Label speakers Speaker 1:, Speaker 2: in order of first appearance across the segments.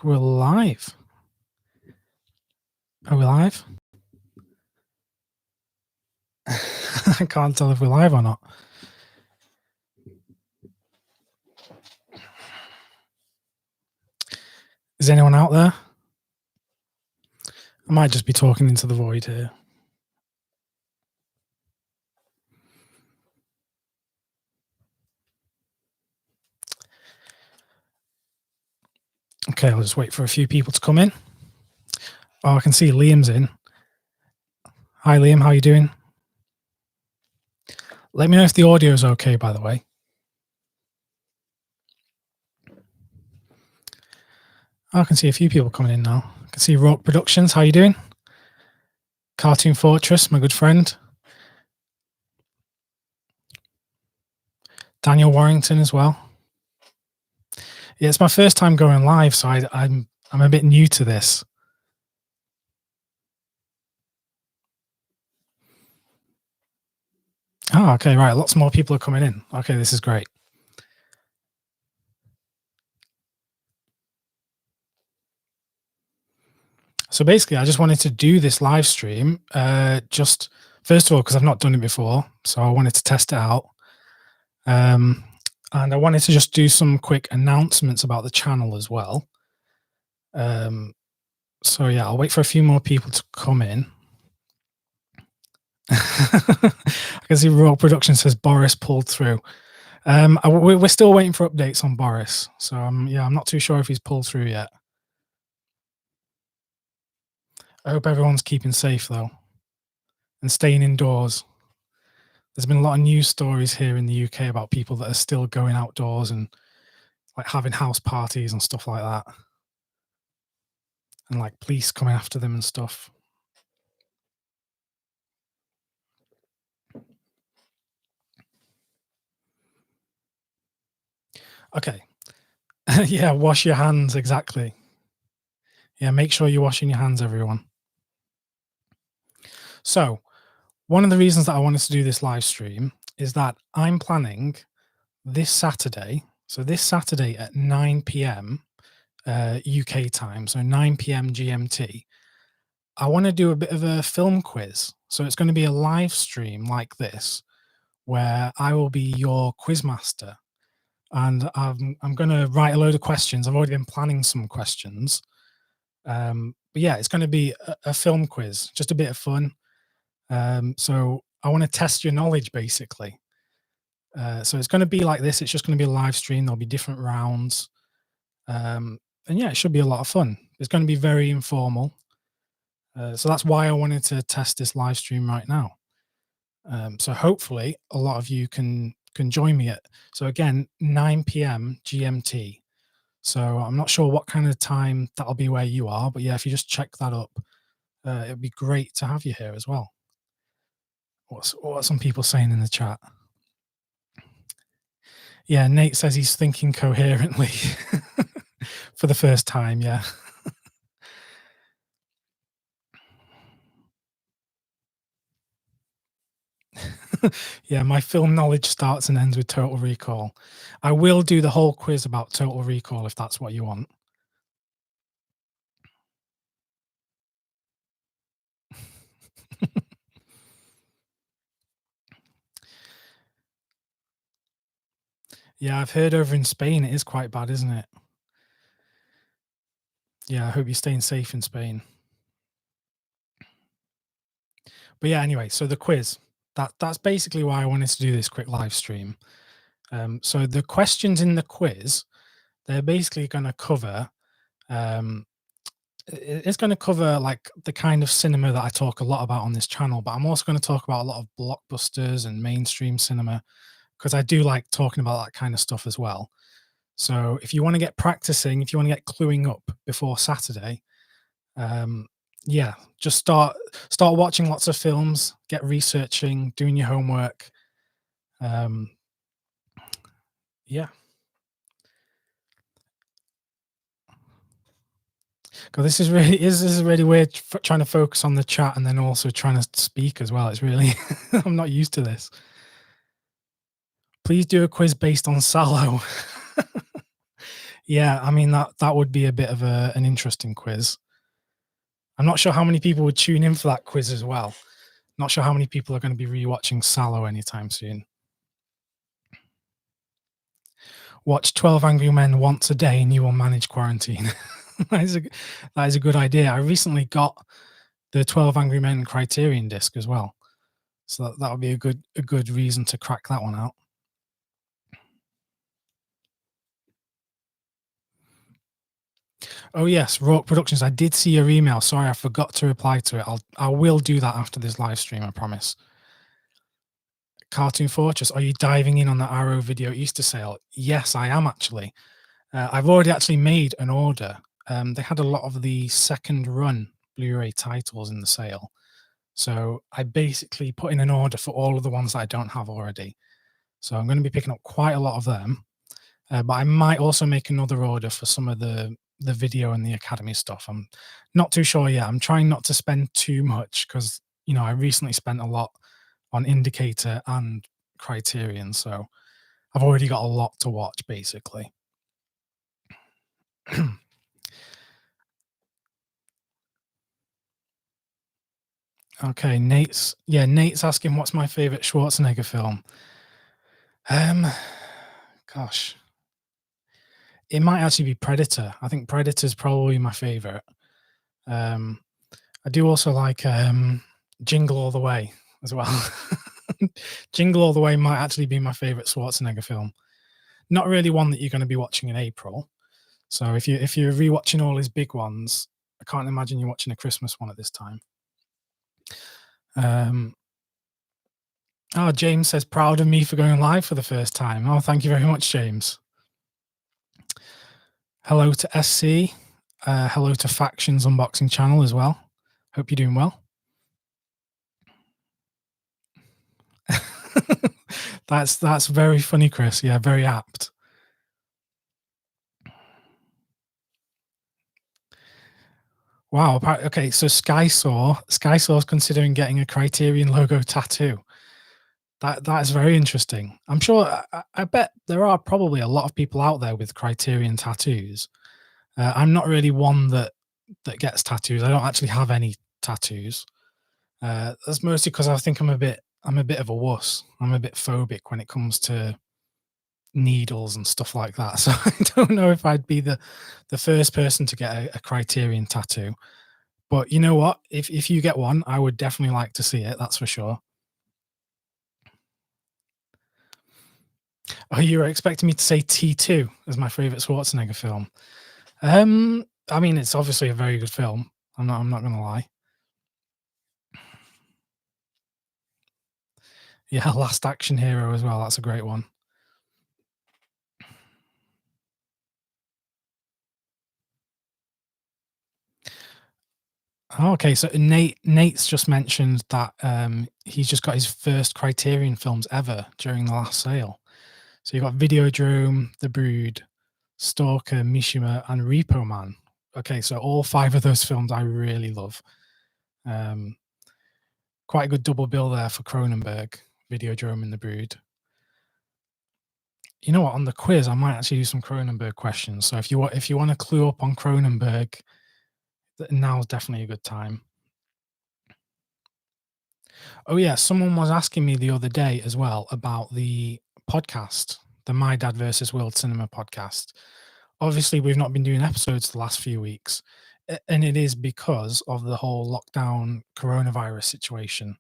Speaker 1: like we're live. Are we live? I can't tell if we're live or not. Is anyone out there? I might just be talking into the void here. Okay, I'll just wait for a few people to come in. Oh, I can see Liam's in. Hi, Liam. How are you doing? Let me know if the audio is okay, by the way. Oh, I can see a few people coming in now. I can see Rock Productions. How are you doing? Cartoon Fortress, my good friend. Daniel Warrington as well. Yeah, it's my first time going live, so I'm a bit new to this. Oh, okay, right. Lots more people are coming in. Okay, this is great. So basically, I just wanted to do this live stream, just first of all, because I've not done it before, so I wanted to test it out. And I wanted to just do some quick announcements about the channel as well. So yeah, I'll wait for a few more people to come in. I can see Raw Production says Boris pulled through. We're still waiting for updates on Boris, so yeah, I'm not too sure if he's pulled through yet. I hope everyone's keeping safe though, and staying indoors. There's been a lot of news stories here in the UK about people that are still going outdoors and like having house parties and stuff like that, and like police coming after them and stuff. Okay. Yeah, wash your hands, exactly. Yeah, make sure you're washing your hands, everyone. So, one of the reasons that I wanted to do this live stream is that I'm planning this Saturday, so this Saturday at 9 p.m. UK time, so 9 p.m. GMT, I want to do a bit of a film quiz. So it's going to be a live stream like this, where I will be your quiz master, and I'm going to write a load of questions. I've already been planning some questions. But yeah, it's going to be a film quiz, just a bit of fun. So I want to test your knowledge, basically. So it's going to be like this. It's just going to be a live stream. There'll be different rounds. And yeah, it should be a lot of fun. It's going to be very informal. So that's why I wanted to test this live stream right now. So hopefully a lot of you can join me at, so again, 9 p.m. GMT. So I'm not sure what kind of time that'll be where you are, but yeah, if you just check that up, it'd be great to have you here as well. What are some people saying in the chat? Yeah, Nate says he's thinking coherently for the first time. Yeah. Yeah, my film knowledge starts and ends with Total Recall. I will do the whole quiz about Total Recall if that's what you want. Yeah, I've heard over in Spain it is quite bad, isn't it? Yeah, I hope you're staying safe in Spain. But yeah, anyway, so the quiz, that's basically why I wanted to do this quick live stream. So the questions in the quiz, they're basically going to cover, it's going to cover like the kind of cinema that I talk a lot about on this channel, but I'm also going to talk about a lot of blockbusters and mainstream cinema, because I do like talking about that kind of stuff as well. So if you want to get practicing, if you want to get cluing up before Saturday, yeah, just start watching lots of films, get researching, doing your homework. Yeah. God, this is really weird trying to focus on the chat and then also trying to speak as well. It's really I'm not used to this. Please do a quiz based on Sallow. Yeah, I mean, that would be a bit of an interesting quiz. I'm not sure how many people would tune in for that quiz as well. Not sure how many people are gonna be rewatching Salò anytime soon. Watch 12 Angry Men once a day and you will manage quarantine. That is a that is a good idea. I recently got the 12 Angry Men Criterion disc as well, so that would be a good reason to crack that one out. Oh, yes, Rourke Productions, I did see your email. Sorry, I forgot to reply to it. I will do that after this live stream, I promise. Cartoon Fortress, are you diving in on the Arrow Video Easter sale? Yes, I am actually. I've already actually made an order. They had a lot of the second run Blu-ray titles in the sale. So I basically put in an order for all of the ones that I don't have already. So I'm going to be picking up quite a lot of them. But I might also make another order for some of the video and the Academy stuff. I'm not too sure yet. I'm trying not to spend too much because I recently spent a lot on Indicator and Criterion, so I've already got a lot to watch basically. Okay, Nate's asking what's my favorite Schwarzenegger film. Um, gosh, it might actually be Predator. I think Predator's probably my favorite. Um, I do also like Jingle All the Way as well. Jingle All the Way might actually be my favorite Schwarzenegger film. Not really one that you're going to be watching in April. So if you're rewatching all his big ones, I can't imagine you're watching a Christmas one at this time. Um, oh, James says proud of me for going live for the first time. Oh, thank you very much, James. Hello to SC. Hello to Factions Unboxing channel as well. Hope you're doing well. That's very funny, Chris. Yeah, very apt. Wow. Okay, so Skysaw's considering getting a Criterion logo tattoo. That is very interesting. I'm sure. I bet there are probably a lot of people out there with Criterion tattoos. I'm not really one that gets tattoos. I don't actually have any tattoos. That's mostly because I think I'm a bit of a wuss. I'm a bit phobic when it comes to needles and stuff like that. So I don't know if I'd be the first person to get a Criterion tattoo. But you know what? If you get one, I would definitely like to see it. That's for sure. Oh, you were expecting me to say T2 as my favorite Schwarzenegger film. I mean, it's obviously a very good film. I'm not gonna lie. Yeah, Last Action Hero as well. That's a great one. Oh, okay, so Nate's just mentioned that he's just got his first Criterion films ever during the last sale. So you got Videodrome, The Brood, Stalker, Mishima, and Repo Man. Okay, so all five of those films I really love. Um, Quite a good double bill there for Cronenberg, Videodrome, and The Brood. You know what? On the quiz, I might actually do some Cronenberg questions. So if you want to clue up on Cronenberg, now's definitely a good time. Oh yeah, someone was asking me the other day as well about the podcast, the My Dad versus World Cinema podcast. Obviously, we've not been doing episodes the last few weeks, and it is because of the whole lockdown coronavirus situation.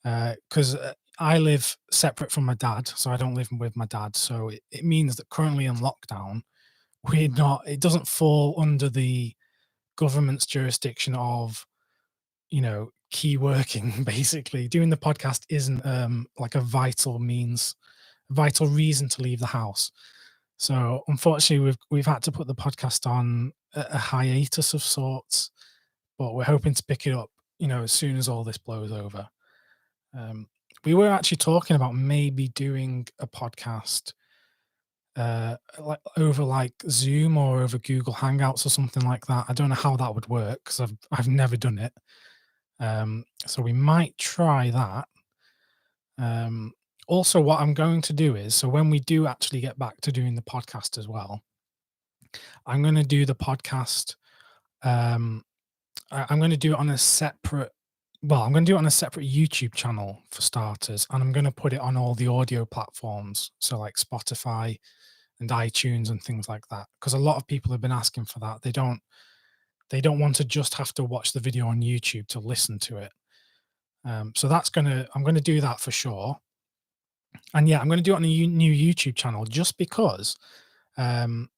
Speaker 1: Because I live separate from my dad, so I don't live with my dad. So it means that currently in lockdown, we're not. It doesn't fall under the government's jurisdiction of key working. Basically doing the podcast isn't like a vital reason to leave the house. So unfortunately we've had to put the podcast on a hiatus of sorts, but we're hoping to pick it up as soon as all this blows over. We were actually talking about maybe doing a podcast like over like Zoom or over Google Hangouts or something like that. I don't know how that would work because I've never done it. So we might try that. Also, what I'm going to do is, so when we do actually get back to doing the podcast as well, I'm going to do the podcast. Um, I'm going to do it on a separate. Well, I'm going to do it on a separate YouTube channel for starters, and I'm going to put it on all the audio platforms, so like Spotify and iTunes and things like that. Because a lot of people have been asking for that. They don't want to just have to watch the video on YouTube to listen to it. So I'm gonna do that for sure. And yeah, I'm gonna do it on a new YouTube channel just because um,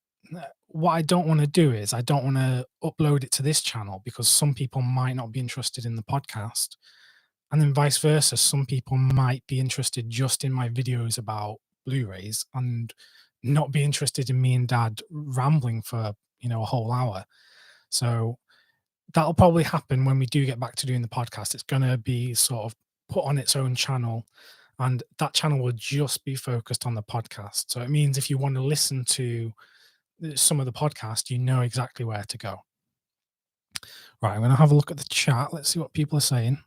Speaker 1: what I don't want to do is I don't want to upload it to this channel because some people might not be interested in the podcast, and then vice versa. Some people might be interested just in my videos about Blu-rays and not be interested in me and Dad rambling for a whole hour. So that'll probably happen when we do get back to doing the podcast. It's going to be sort of put on its own channel, and that channel will just be focused on the podcast. So it means if you want to listen to some of the podcast, you know exactly where to go. Right, I'm going to have a look at the chat. Let's see what people are saying.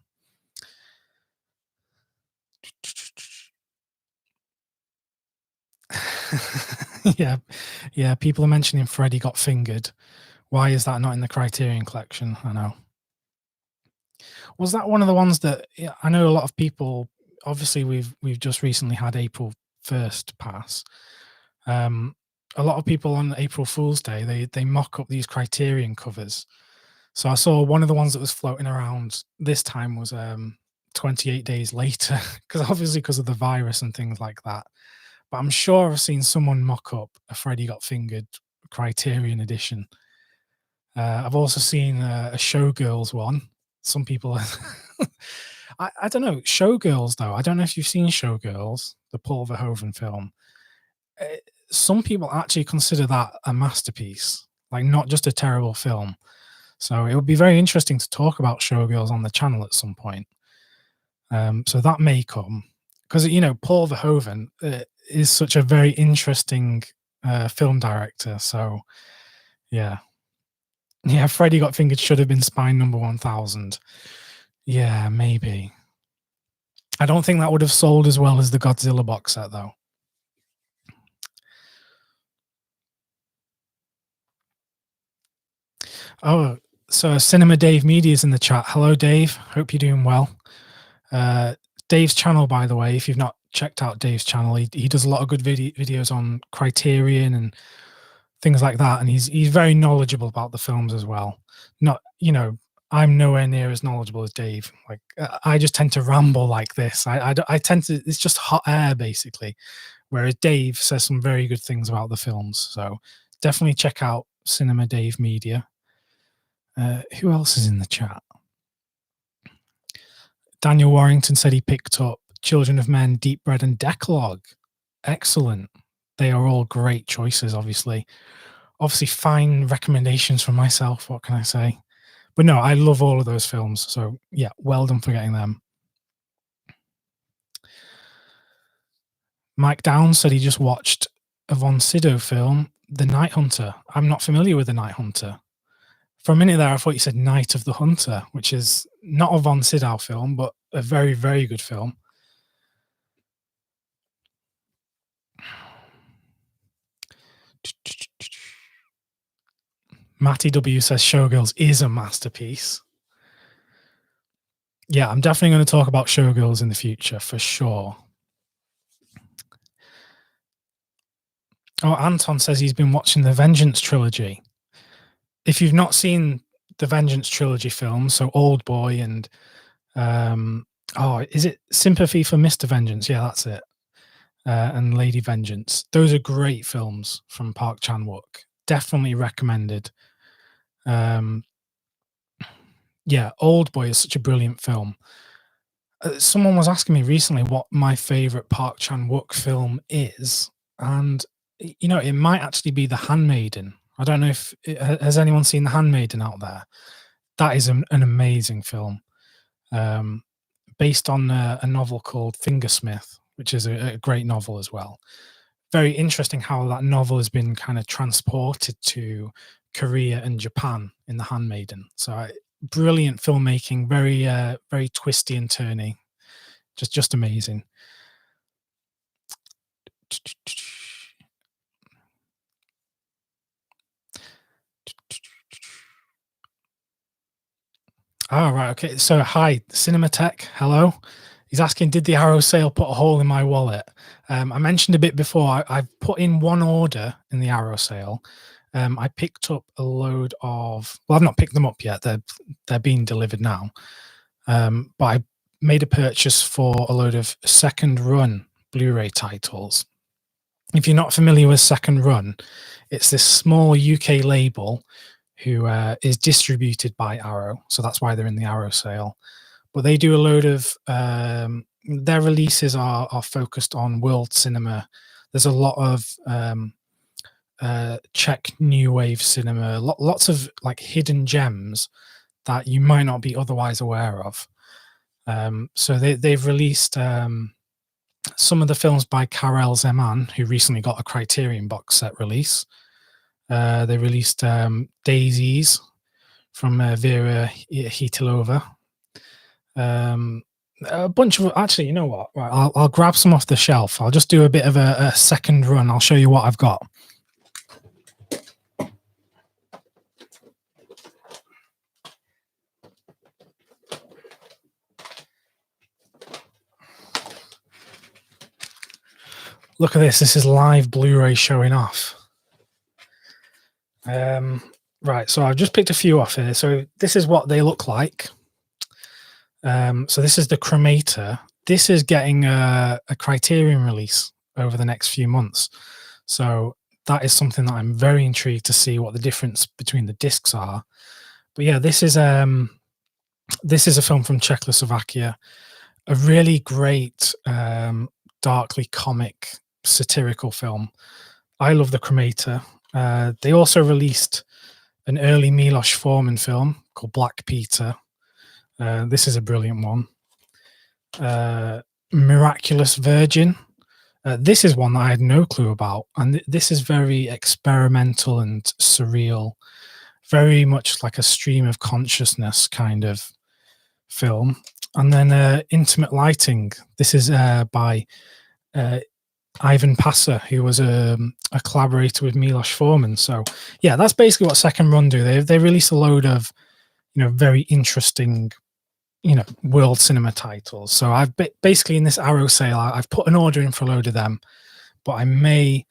Speaker 1: yeah, yeah. People are mentioning Freddy Got Fingered. Why is that not in the Criterion Collection? I know. Was that one of the ones that I know a lot of people? Obviously, we've just recently had April 1st pass. A lot of people on April Fool's Day they mock up these Criterion covers. So I saw one of the ones that was floating around this time was 28 days later, because of the virus and things like that. But I'm sure I've seen someone mock up a Freddy Got Fingered Criterion edition. I've also seen a Showgirls one. Some people, I don't know, Showgirls though. I don't know if you've seen Showgirls, the Paul Verhoeven film. Uh, some people actually consider that a masterpiece, like not just a terrible film. So it would be very interesting to talk about Showgirls on the channel at some point. So that may come because Paul Verhoeven is such a very interesting film director. So yeah, yeah, Freddy Got Fingered should have been Spine Number 1000. Yeah, maybe. I don't think that would have sold as well as the Godzilla box set, though. Oh, so Cinema Dave Media is in the chat. Hello, Dave. Hope you're doing well. Dave's channel, by the way, if you've not checked out Dave's channel, he does a lot of good videos on Criterion and things like that, and he's very knowledgeable about the films as well. Not, I'm nowhere near as knowledgeable as Dave. Like I just tend to ramble like this. I tend to. It's just hot air basically. Whereas Dave says some very good things about the films. So definitely check out Cinema Dave Media. Who else is in the chat? Daniel Warrington said he picked up Children of Men, Deep Bread, and Decalogue. Excellent. They are all great choices, obviously. Obviously, fine recommendations from myself. What can I say? But no, I love all of those films. So yeah, well done for getting them. Mike Downs said he just watched a Von Sydow film, The Night Hunter. I'm not familiar with The Night Hunter. For a minute there, I thought you said Night of the Hunter, which is not a Von Sydow film, but a very, very good film. Matty W says Showgirls is a masterpiece. Yeah, I'm definitely going to talk about Showgirls in the future for sure. Oh, Anton says he's been watching the Vengeance trilogy. If you've not seen the Vengeance trilogy films, so Old Boy and is it Sympathy for Mr. Vengeance? Yeah, that's it. And Lady Vengeance. Those are great films from Park Chan-wook. Definitely recommended. Yeah, Old Boy is such a brilliant film. Someone was asking me recently what my favorite Park Chan-wook film is, and it might actually be The Handmaiden. I don't know if has anyone seen The Handmaiden out there. That is an amazing film, based on a novel called Fingersmith, which is a great novel as well. Very interesting how that novel has been kind of transported to Korea and Japan in The Handmaiden. So brilliant filmmaking, very twisty and turny, just amazing. Oh, right. Okay. So, hi, Cinematech. Hello. He's asking, did the Arrow sale put a hole in my wallet? I mentioned a bit before, I've put in one order in the Arrow sale. I picked up a load of, well, I've not picked them up yet. They're being delivered now. But I made a purchase for a load of second run Blu-ray titles. If you're not familiar with Second Run, it's this small UK label who is distributed by Arrow, so that's why they're in the Arrow sale. But they do a load of their releases are focused on world cinema. There's a lot of Czech new wave cinema, lots of like hidden gems that you might not be otherwise aware of. So they've released some of the films by Karel Zeman, who recently got a Criterion box set release. They released Daisies from Vera Hitilova. A bunch of, actually, you know what? Right, I'll grab some off the shelf. I'll just do a bit of a second run. I'll show you what I've got. Look at this. This is live Blu-ray showing off. Right, so I've just picked a few off here. So this is what they look like. So this is the Cremator. This is getting a Criterion release over the next few months. So that is something that I'm very intrigued to see what the difference between the discs are. But yeah, this is a film from Czechoslovakia, a really great darkly comic satirical film. I love the Cremator. They also released an early Milos Forman film called Black Peter. This is a brilliant one. Miraculous Virgin. This is one that I had no clue about, and this is very experimental and surreal, very much like a stream of consciousness kind of film. And then Intimate Lighting. This is by Ivan Passer, who was a collaborator with Milos Forman. So yeah, that's basically what Second Run do. They release a load of, very interesting, world cinema titles. So I've basically in this Arrow sale, I've put an order in for a load of them, but I may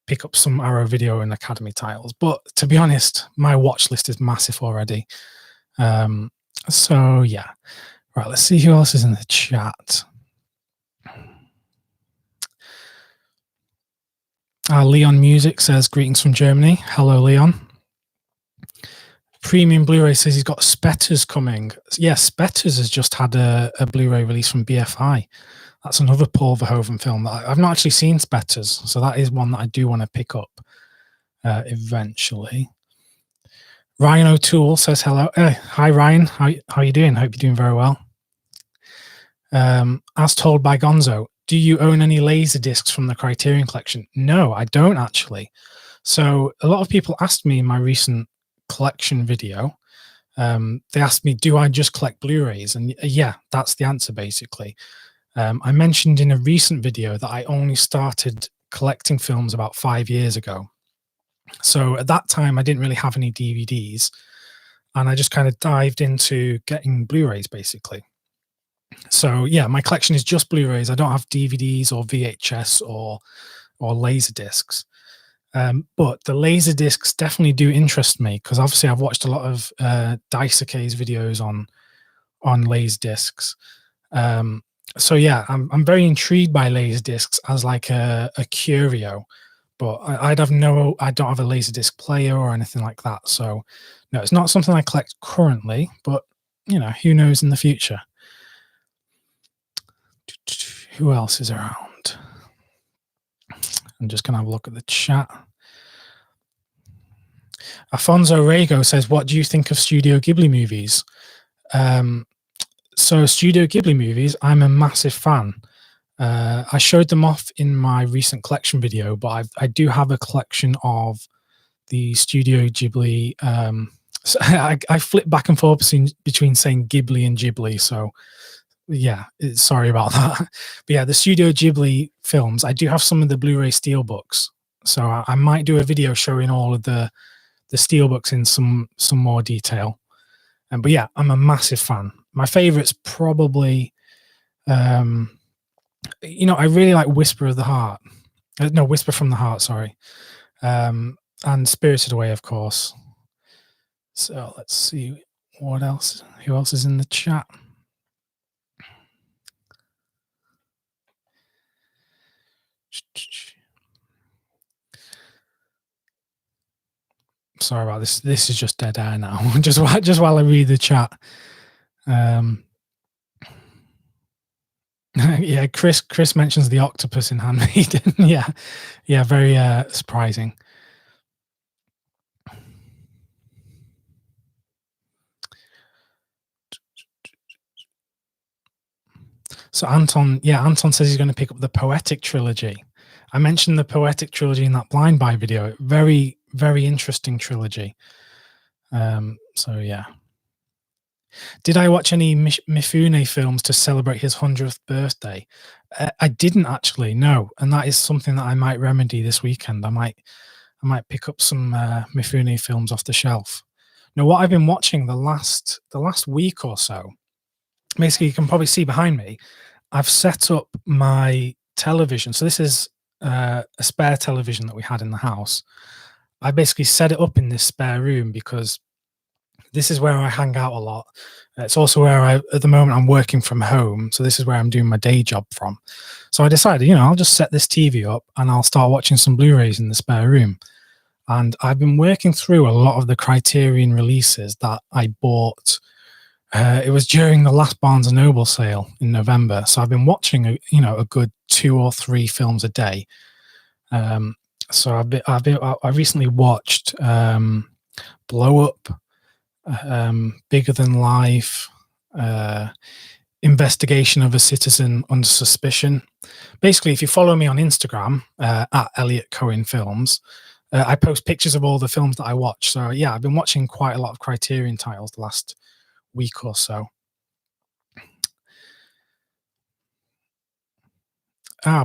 Speaker 1: pick up some Arrow Video and Academy titles. But to be honest, my watch list is massive already. So yeah, right. Let's see who else is in the chat. Leon Music says, greetings from Germany. Hello, Leon. Premium Blu-ray says he's got Spetters coming. Yes, Spetters has just had a Blu-ray release from BFI. That's another Paul Verhoeven film that I've not actually seen, Spetters. So that is one that I do want to pick up eventually. Ryan O'Toole says hello. Hi, Ryan. How are you doing? Hope you're doing very well. As told by Gonzo, do you own any laser discs from the Criterion collection? No, I don't actually. So a lot of people asked me in my recent collection video, they asked me, do I just collect Blu-rays? And yeah, that's the answer basically. I mentioned in a recent video that I only started collecting films about 5 years ago. So at that time, I didn't really have any DVDs, and I just kind of dived into getting Blu-rays basically. So yeah, my collection is just Blu-rays. I don't have DVDs or VHS or laser discs. But the laser discs definitely do interest me, because obviously I've watched a lot of Daisuke's videos on laser discs. So yeah, I'm very intrigued by laser discs as like a curio, but I don't have a laser disc player or anything like that. So no, it's not something I collect currently, but who knows in the future. Who else is around? I'm just going to have a look at the chat. Afonso Rego says, what do you think of Studio Ghibli movies? So Studio Ghibli movies, I'm a massive fan. I showed them off in my recent collection video, but I do have a collection of the Studio Ghibli. So I flip back and forth between saying Ghibli and Ghibli. So yeah, sorry about that. But yeah, the Studio Ghibli films, I do have some of the Blu-ray steelbooks. So I might do a video showing all of the steelbooks in some more detail. But yeah, I'm a massive fan. My favorite's probably, I really like Whisper of the Heart. No, Whisper from the Heart, sorry. And Spirited Away, of course. So let's see what else. Who else is in the chat? Sorry about this. This is just dead air now. just while I read the chat. Yeah, Chris mentions the octopus in Handmaiden. yeah, very surprising. So Anton says he's going to pick up the Poetic trilogy. I mentioned the Poetic trilogy in that Blind Buy video. Very, very interesting trilogy. So yeah. Did I watch any Mifune films to celebrate his 100th birthday? I didn't actually, no. And that is something that I might remedy this weekend. I might pick up some Mifune films off the shelf. Now, what I've been watching the last week or so, basically, you can probably see behind me, I've set up my television. So this is a spare television that we had in the house. I basically set it up in this spare room because this is where I hang out a lot. It's also where at the moment, I'm working from home. So this is where I'm doing my day job from. So I decided, I'll just set this TV up and I'll start watching some Blu-rays in the spare room. And I've been working through a lot of the Criterion releases that I bought. It was during the last Barnes and Noble sale in November. So I've been watching, a good 2 or 3 films a day. So I recently watched Blow Up, Bigger Than Life, Investigation of a Citizen Under Suspicion. Basically, if you follow me on Instagram at Elliot Cohen Films, I post pictures of all the films that I watch. So yeah, I've been watching quite a lot of Criterion titles the last week or so.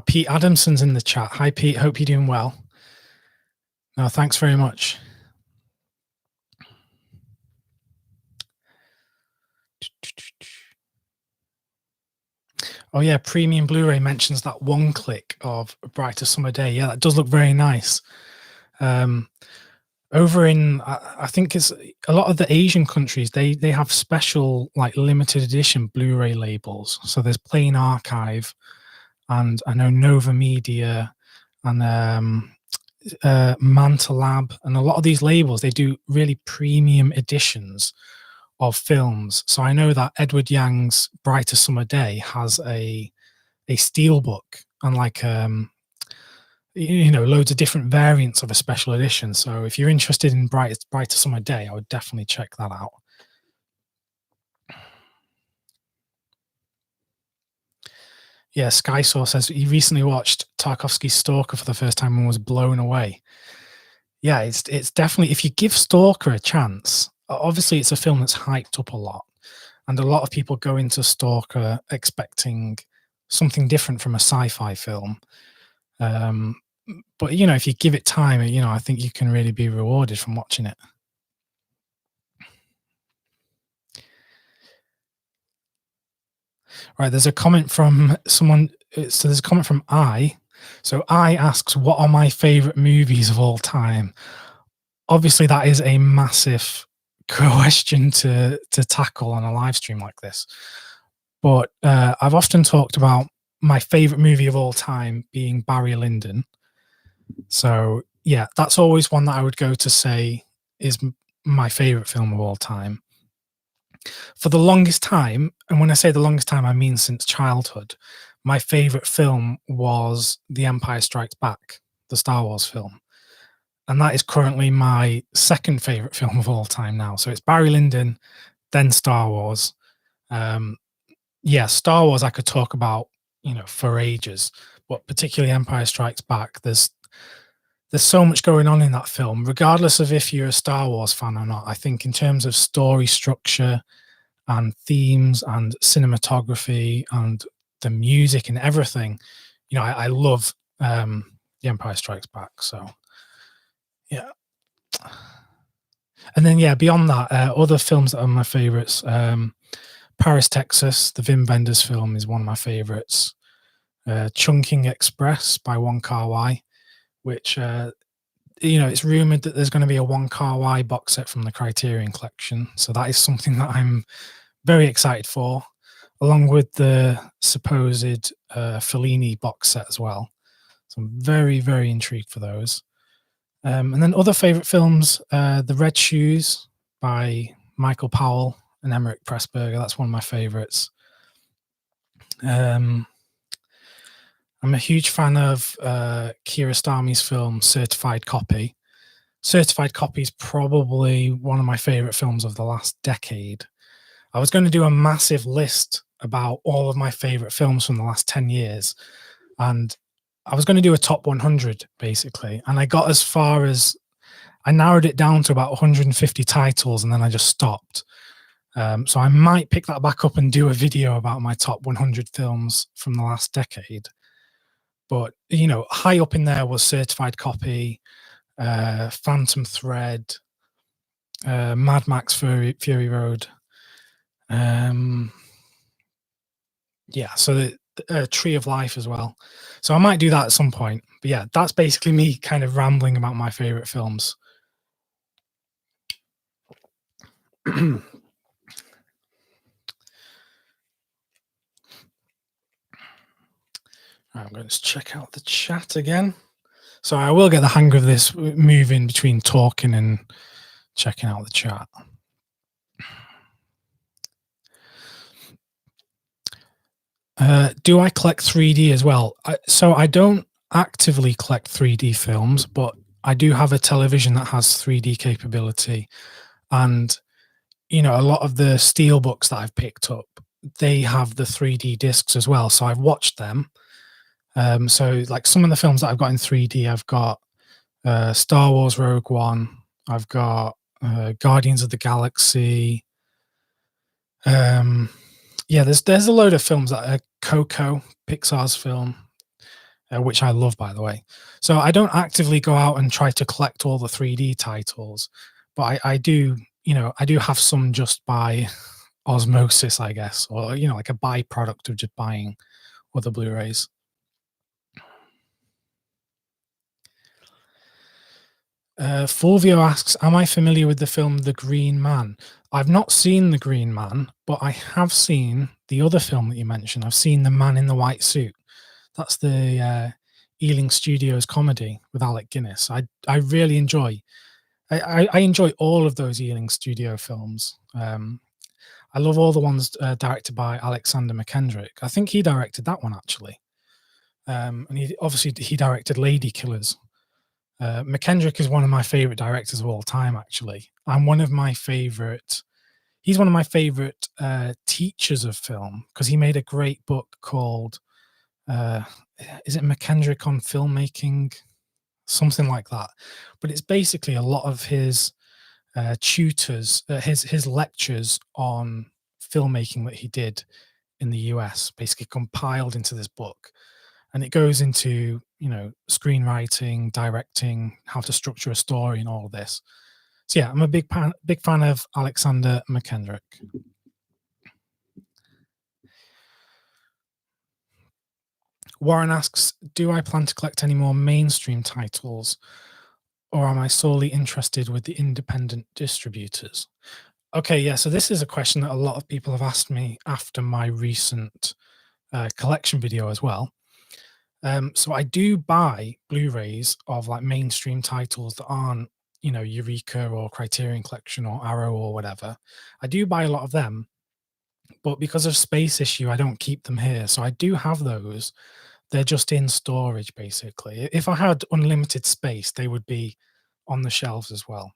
Speaker 1: Pete Adamson's in the chat. Hi, Pete. Hope you're doing well. No, thanks very much. Oh yeah, Premium Blu-ray mentions that one click of A Brighter Summer Day. Yeah, that does look very nice. Over in, I think it's a lot of the Asian countries, they have special like limited edition Blu-ray labels. So there's Plain Archive, and I know Nova Media, and Manta Lab, and a lot of these labels, they do really premium editions of films. So I know that Edward Yang's Brighter Summer Day has a steelbook and like loads of different variants of a special edition. So if you're interested in Brighter Summer Day, I would definitely check that out. Yeah, Skysaw says he recently watched Tarkovsky's Stalker for the first time and was blown away. Yeah, it's definitely, if you give Stalker a chance, obviously it's a film that's hyped up a lot, and a lot of people go into Stalker expecting something different from a sci-fi film. But if you give it time, I think you can really be rewarded from watching it. Right, there's a comment from someone. So there's a comment from I. So I asks, what are my favorite movies of all time? Obviously, that is a massive question to tackle on a live stream like this. But I've often talked about my favorite movie of all time being Barry Lyndon. So yeah, that's always one that I would go to say is my favorite film of all time. For the longest time, and when I say the longest time, I mean since childhood, my favorite film was The Empire Strikes Back, the Star Wars film. And that is currently my second favorite film of all time now. So it's Barry Lyndon, then Star Wars. Yeah, Star Wars I could talk about, for ages, but particularly Empire Strikes Back. There's so much going on in that film, regardless of if you're a Star Wars fan or not. I think in terms of story structure and themes and cinematography and the music and everything, I love The Empire Strikes Back. So yeah. And then, yeah, beyond that, other films that are my favorites, Paris, Texas, the Wim Wenders film is one of my favorites. Chungking Express by Wong Kar-wai, which, it's rumored that there's gonna be a Wong Kar-wai box set from the Criterion Collection, so that is something that I'm very excited for, along with the supposed, Fellini box set as well. So I'm very, very intrigued for those. And then other favorite films, The Red Shoes by Michael Powell and Emmerich Pressburger. That's one of my favorites. I'm a huge fan of Kiarostami's film Certified Copy. Certified Copy is probably one of my favorite films of the last decade. I was going to do a massive list about all of my favorite films from the last 10 years, and I was going to do a top 100 basically, and I got as far as I narrowed it down to about 150 titles, and then I just stopped. So I might pick that back up and do a video about my top 100 films from the last decade. But high up in there was Certified Copy, Phantom Thread, Mad Max Fury Road. Yeah, so the Tree of Life as well. So I might do that at some point. But yeah, that's basically me kind of rambling about my favorite films. I'm going to check out the chat again. So I will get the hang of this moving between talking and checking out the chat. Do I collect 3D as well? So I don't actively collect 3D films, but I do have a television that has 3D capability. And, a lot of the steelbooks that I've picked up, they have the 3D discs as well. So I've watched them. So like some of the films that I've got in 3D, I've got Star Wars Rogue One, I've got Guardians of the Galaxy. Yeah, there's a load of films that are Coco, Pixar's film, which I love, by the way. So I don't actively go out and try to collect all the 3D titles, but I do, I do have some just by osmosis, I guess, or like a byproduct of just buying other Blu-rays. Fulvio asks, am I familiar with the film The Green Man? I've not seen The Green Man, but I have seen the other film that you mentioned. I've seen The Man in the White Suit. That's the Ealing Studios comedy with Alec Guinness. I really enjoy. I enjoy all of those Ealing Studio films. I love all the ones directed by Alexander McKendrick. I think he directed that one actually, and he directed Lady Killers. McKendrick is one of my favorite directors of all time. Actually, he's one of my favorite teachers of film because he made a great book called is it McKendrick on Filmmaking, something like that. But it's basically a lot of his tutors, his lectures on filmmaking that he did in the US, basically compiled into this book. And it goes into screenwriting, directing, how to structure a story, and all of this. So yeah, I'm a big fan of Alexander McKendrick. Warren asks, do I plan to collect any more mainstream titles, or am I solely interested with the independent distributors? Okay, yeah, so this is a question that a lot of people have asked me after my recent collection video as well. So I do buy Blu-rays of like mainstream titles that aren't, Eureka or Criterion Collection or Arrow or whatever. I do buy a lot of them, but because of space issue, I don't keep them here. So I do have those. They're just in storage, basically. If I had unlimited space, they would be on the shelves as well.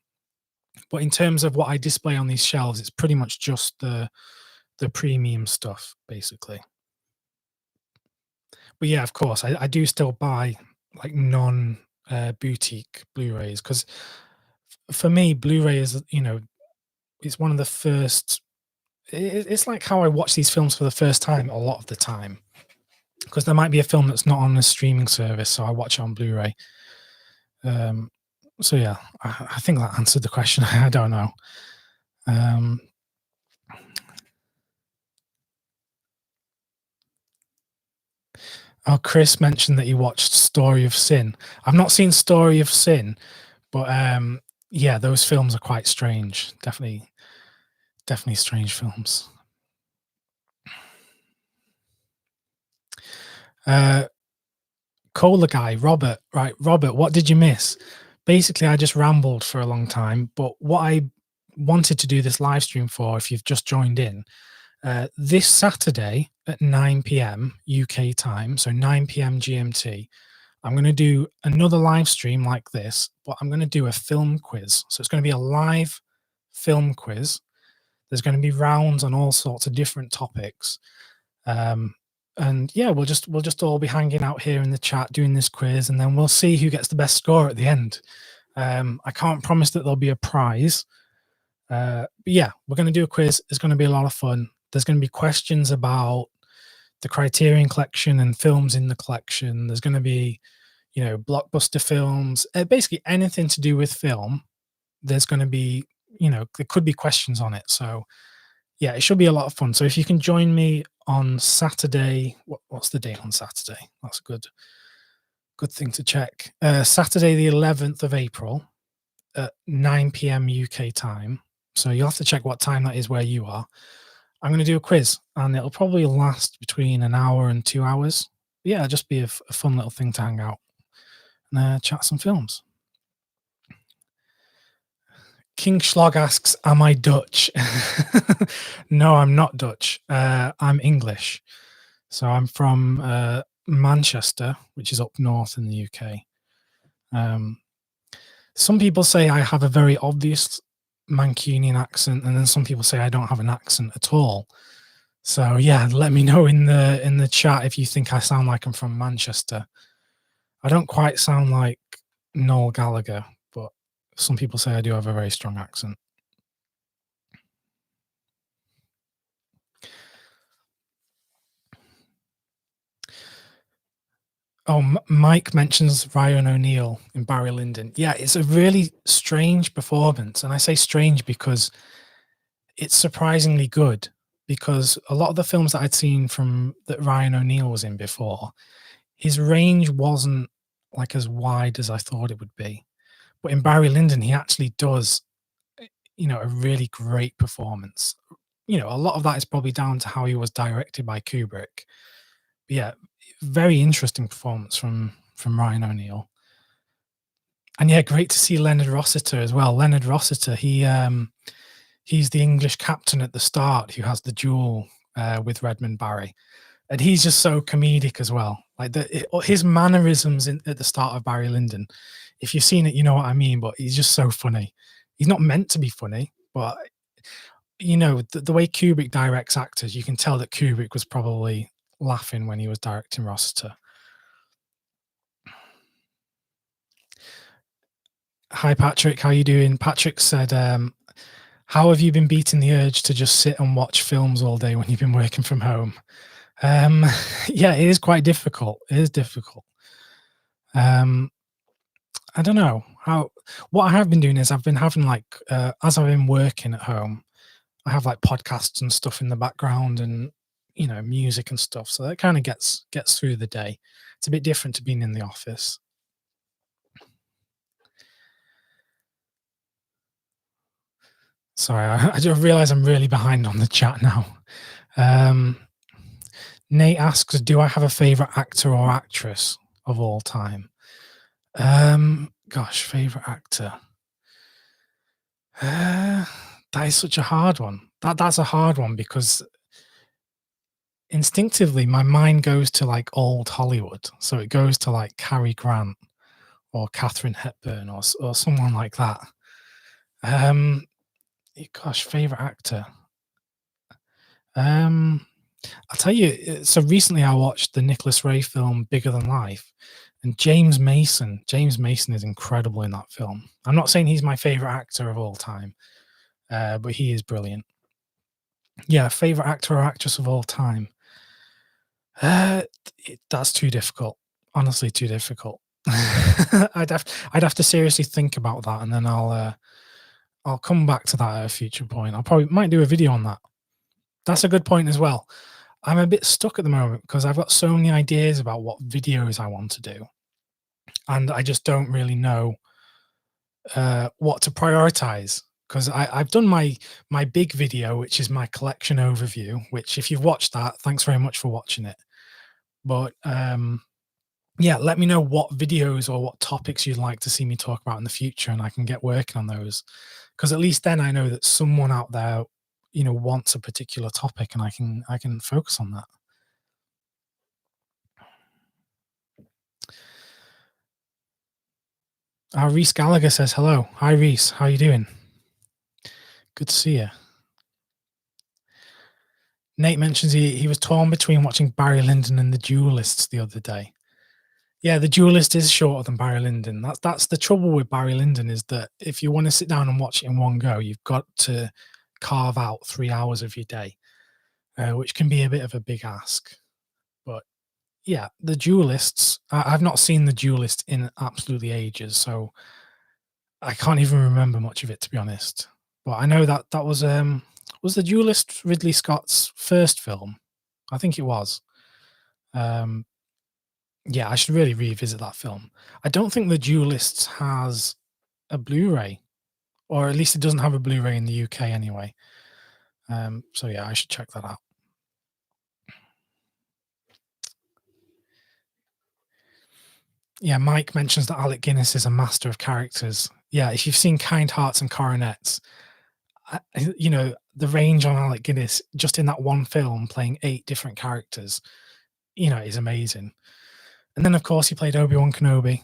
Speaker 1: But in terms of what I display on these shelves, it's pretty much just the premium stuff, basically. But yeah, of course, I do still buy like non boutique Blu-rays because for me, Blu-ray is it's one of the first. It's like how I watch these films for the first time a lot of the time, because there might be a film that's not on a streaming service, so I watch it on Blu-ray. So yeah, I think that answered the question. I don't know. Um, oh, Chris mentioned that he watched Story of Sin. I've not seen Story of Sin, but yeah, those films are quite strange. Definitely strange films. Uh, Cola guy, Robert. Right, Robert, what did you miss? Basically, I just rambled for a long time, but what I wanted to do this live stream for, if you've just joined in, this Saturday at 9 p.m. UK time, so 9 p.m. GMT, I'm going to do another live stream like this, but I'm going to do a film quiz. So it's going to be a live film quiz. There's going to be rounds on all sorts of different topics. Um, and yeah, we'll just all be hanging out here in the chat doing this quiz, and then we'll see who gets the best score at the end. I can't promise that there'll be a prize. But yeah, we're going to do a quiz. It's going to be a lot of fun. There's going to be questions about the Criterion collection and films in the collection. There's going to be, blockbuster films, basically anything to do with film. There's going to be, there could be questions on it. So yeah, it should be a lot of fun. So if you can join me on Saturday, what's the date on Saturday? That's a good thing to check. Saturday, the 11th of April at 9 p.m. UK time. So you'll have to check what time that is where you are. I'm going to do a quiz, and it'll probably last between an hour and 2 hours. Yeah, it'll just be a fun little thing to hang out and chat some films. King Schlog asks, "Am I Dutch?" No, I'm not Dutch. I'm English. So I'm from Manchester, which is up north in the UK. Some people say I have a very obvious Mancunian accent, and then some people say I don't have an accent at all. So yeah, let me know in the chat if you think I sound like I'm from Manchester. I don't quite sound like Noel Gallagher, but some people say I do have a very strong accent. Oh, Mike mentions Ryan O'Neal in Barry Lyndon. Yeah, it's a really strange performance, and I say strange because it's surprisingly good. Because a lot of the films that I'd seen from that Ryan O'Neal was in before, his range wasn't like as wide as I thought it would be. But in Barry Lyndon, he actually does, a really great performance. A lot of that is probably down to how he was directed by Kubrick. But yeah, very interesting performance from Ryan O'Neal. And yeah, great to see Leonard Rossiter as well. Leonard Rossiter, he's the English captain at the start who has the duel with Redmond Barry, and he's just so comedic as well. Like his mannerisms at the start of Barry Lyndon. If you've seen it, you know what I mean. But he's just so funny. He's not meant to be funny, but the way Kubrick directs actors, you can tell that Kubrick was probably laughing when he was directing Rossiter. Hi Patrick, how you doing? Patrick said, "How have you been beating the urge to just sit and watch films all day when you've been working from home?" Yeah, it is quite difficult. It is difficult. I don't know how. What I have been doing is I've been having as I've been working at home, I have like podcasts and stuff in the background and music and stuff. So that kind of gets through the day. It's a bit different to being in the office. Sorry, I just realize I'm really behind on the chat now. Nate asks, "Do I have a favorite actor or actress of all time?" Gosh, favorite actor. That is such a hard one. That's a hard one because instinctively my mind goes to like old Hollywood, so it goes to like Cary Grant or Katharine Hepburn or someone like that. Gosh, favorite actor. I'll tell you. So recently, I watched the Nicholas Ray film Bigger Than Life, and James Mason. James Mason is incredible in that film. I'm not saying he's my favorite actor of all time, but he is brilliant. Yeah, favorite actor or actress of all time. That's too difficult. Honestly, too difficult. I'd have to seriously think about that, and then I'll come back to that at a future point. I'll probably might do a video on that. That's a good point as well. I'm a bit stuck at the moment because I've got so many ideas about what videos I want to do, and I just don't really know what to prioritize. Because I've done my big video, which is my collection overview. Which, if you've watched that, thanks very much for watching it. But yeah, let me know what videos or what topics you'd like to see me talk about in the future, and I can get working on those. Because at least then I know that someone out there, wants a particular topic, and I can focus on that. Reese Gallagher says hello. Hi, Reese. How you doing? Good to see you. Nate mentions he was torn between watching Barry Lyndon and The Duelists the other day. Yeah, The Duelist is shorter than Barry Lyndon. That's the trouble with Barry Lyndon, is that if you want to sit down and watch it in one go, you've got to carve out 3 hours of your day, which can be a bit of a big ask. But yeah, The Duelists. I've not seen The Duelist in absolutely ages, so I can't even remember much of it, to be honest. But I know that that was The Duelist Ridley Scott's first film? I think it was. Um, yeah, I should really revisit that film. I don't think The Duelists has a Blu-ray, or at least it doesn't have a Blu-ray in the UK anyway. So yeah, I should check that out. Yeah, Mike mentions that Alec Guinness is a master of characters. Yeah, if you've seen Kind Hearts and Coronets, the range on Alec Guinness just in that one film playing 8 different characters, is amazing. And then, of course, he played Obi-Wan Kenobi.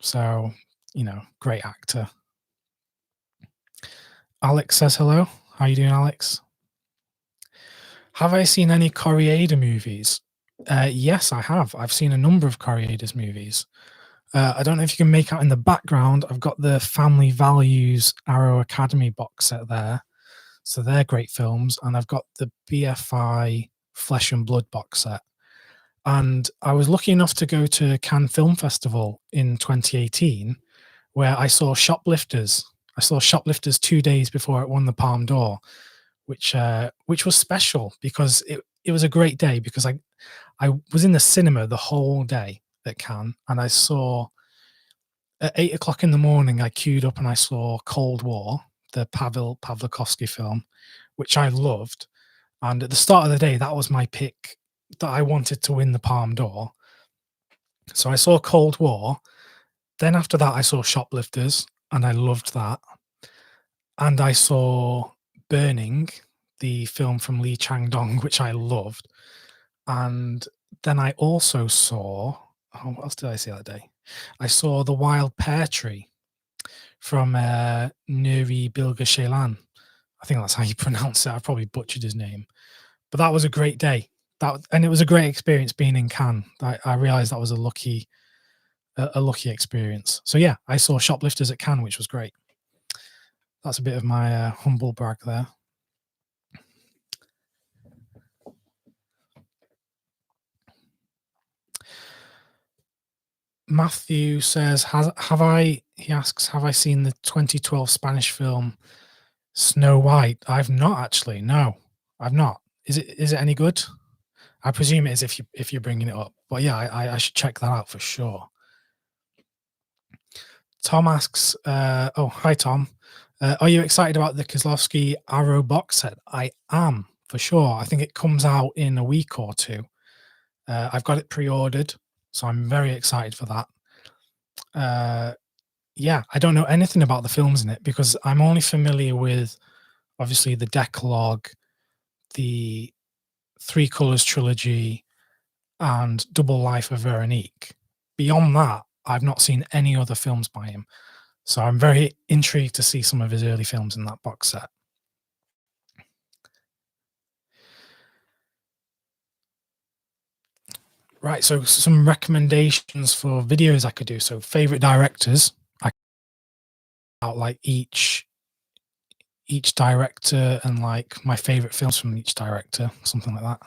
Speaker 1: So, great actor. Alex says hello. How you doing, Alex? Have I seen any Corrieda movies? Yes, I have. I've seen a number of Corrieda's movies. I don't know if you can make out in the background. I've got the Family Values Arrow Academy box set there. So they're great films. And I've got the BFI Flesh and Blood box set. And I was lucky enough to go to Cannes Film Festival in 2018, where I saw Shoplifters. I saw Shoplifters 2 days before it won the Palme d'Or, which was special because it was a great day, because I was in the cinema the whole day at Cannes, and I saw at 8 o'clock in the morning, I queued up and I saw Cold War, the Pavel Pawlikowski film, which I loved. And at the start of the day, that was my pick that I wanted to win the Palme d'Or. So I saw Cold War. Then after that, I saw Shoplifters, and I loved that. And I saw Burning, the film from Lee Chang-dong, which I loved. And then I also saw, what else did I see that day? I saw The Wild Pear Tree from Nuri Bilge Ceylan. I think that's how you pronounce it. I probably butchered his name. But that was a great day. And it was a great experience being in Cannes. I realized that was a lucky experience. So yeah, I saw Shoplifters at Cannes, which was great. That's a bit of my humble brag there. Matthew says, he asks, have I seen the 2012 Spanish film Snow White? I've not actually. No, I've not. Is it any good? I presume it is if you're bringing it up. But yeah, I should check that out for sure. Tom asks, oh, hi, Tom. Are you excited about the Kozlovsky Arrow box set? I am, for sure. I think it comes out in a week or two. I've got it pre-ordered, so I'm very excited for that. Yeah, I don't know anything about the films in it because I'm only familiar with, obviously, the Decalogue, the Three Colors trilogy, and Double Life of Veronique. Beyond that, I've not seen any other films by him. So I'm very intrigued to see some of his early films in that box set. Right, so some recommendations for videos I could do. So favorite directors, I out like each director and like my favorite films from each director, something like that.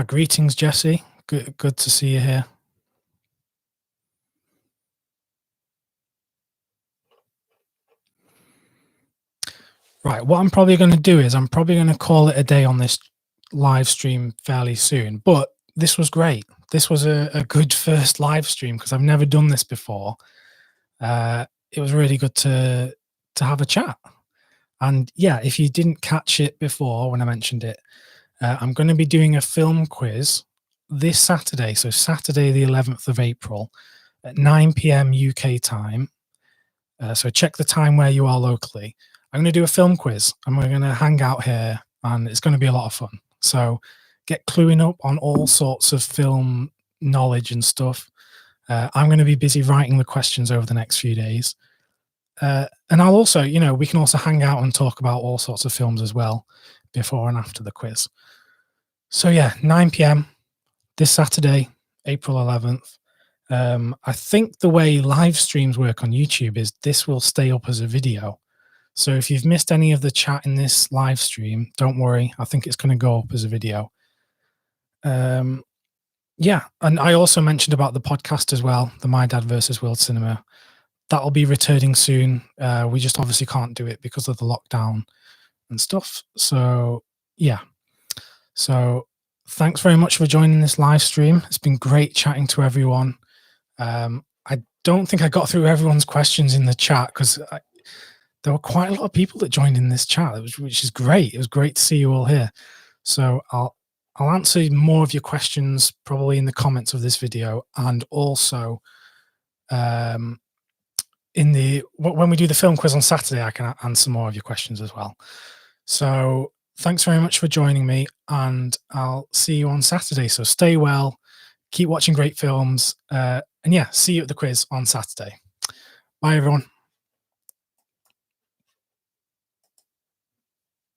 Speaker 1: Greetings, Jesse. Good to see you here. Right, what I'm probably going to do is I'm probably going to call it a day on this live stream fairly soon. But this was great. This was a good first live stream because I've never done this before. It was really good to have a chat. And yeah, if you didn't catch it before when I mentioned it, I'm going to be doing a film quiz this Saturday. So Saturday, the 11th of April at 9 p.m. UK time. So check the time where you are locally. I'm going to do a film quiz and we're going to hang out here and it's going to be a lot of fun. So get cluing up on all sorts of film knowledge and stuff. I'm going to be busy writing the questions over the next few days. And I'll also, we can also hang out and talk about all sorts of films as well before and after the quiz. So yeah, 9 p.m. this Saturday, April 11th. I think the way live streams work on YouTube is this will stay up as a video. So if you've missed any of the chat in this live stream, don't worry. I think it's going to go up as a video. Yeah, and I also mentioned about the podcast as well, the My Dad versus World Cinema. That'll be returning soon. We just obviously can't do it because of the lockdown and stuff. So yeah. So thanks very much for joining this live stream. It's been great chatting to everyone. I don't think I got through everyone's questions in the chat because there were quite a lot of people that joined in this chat, which is great. It was great to see you all here. So I'll answer more of your questions probably in the comments of this video, and also when we do the film quiz on Saturday, I can answer more of your questions as well. So thanks very much for joining me, and I'll see you on Saturday. So stay well, keep watching great films, and yeah, see you at the quiz on Saturday. Bye, everyone.